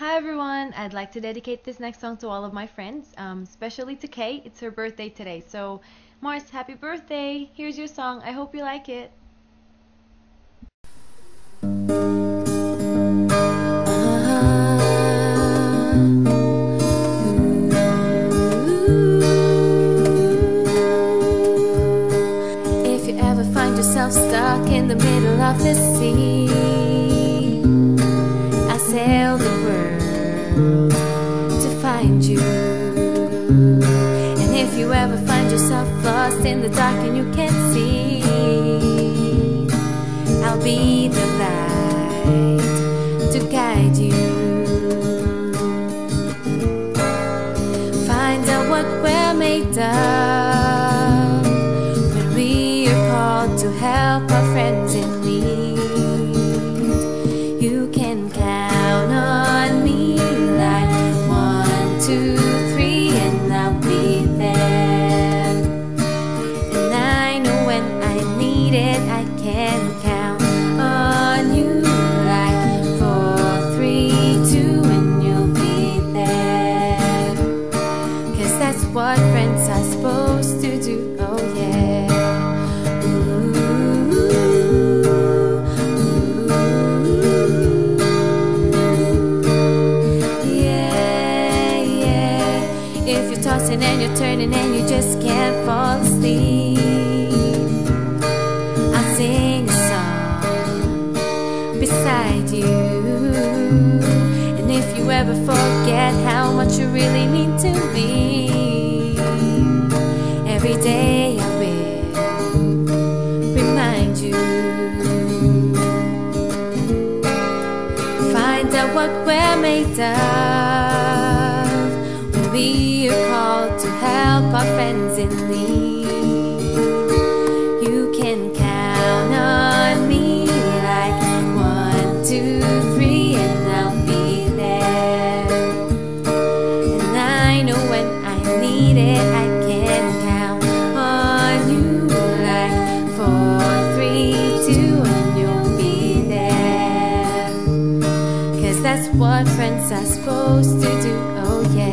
Hi everyone! I'd like to dedicate this next song to all of my friends, especially to Kay. It's her birthday today. So, Mars, happy birthday! Here's your song. I hope you like it. If you ever find yourself stuck in the middle of the sea, I'll sail the world to find you. And if you ever find yourself lost in the dark and you can't see, I'll be the light to guide you. Find out what we're made of when we are called to help our friends in need. You can count on me like 1, 2, 3, and I'll be there. And I know when I need it, I can count on you like 4, 3, 2, and you'll be there. 'Cause that's what friends are supposed to do, oh yeah. If you're tossing and you're turning and you just can't fall asleep, I'll sing a song beside you. And if you ever forget how much you really mean to me, every day I will remind you. Find out what we're made of when we are called to help our friends in need. You can count on me like 1, 2, 3, and I'll be there. And I know when I need it, I can count on you like 4, 3, 2, and you'll be there. 'Cause that's what friends are supposed to do, oh yeah.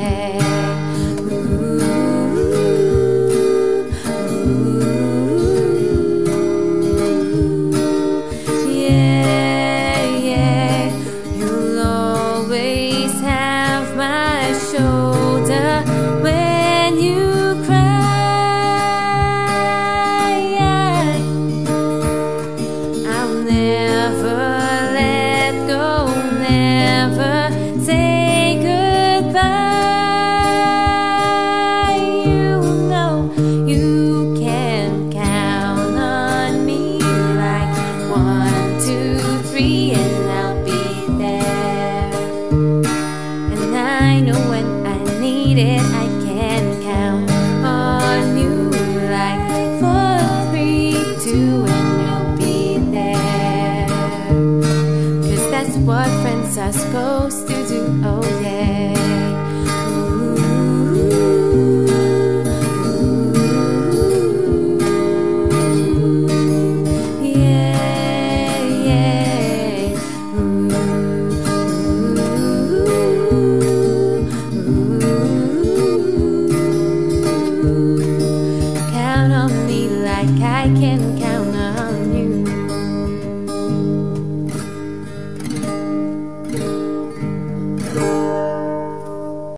You'll always have my shoulder when you cry. I'll never let go, never say goodbye. You know you can count on me like 1, 2, 3, and I'll be there. And I know when I need it, I can count on you like 4, 3, 2, and you'll be there. 'Cause that's what friends are supposed to do, oh yeah.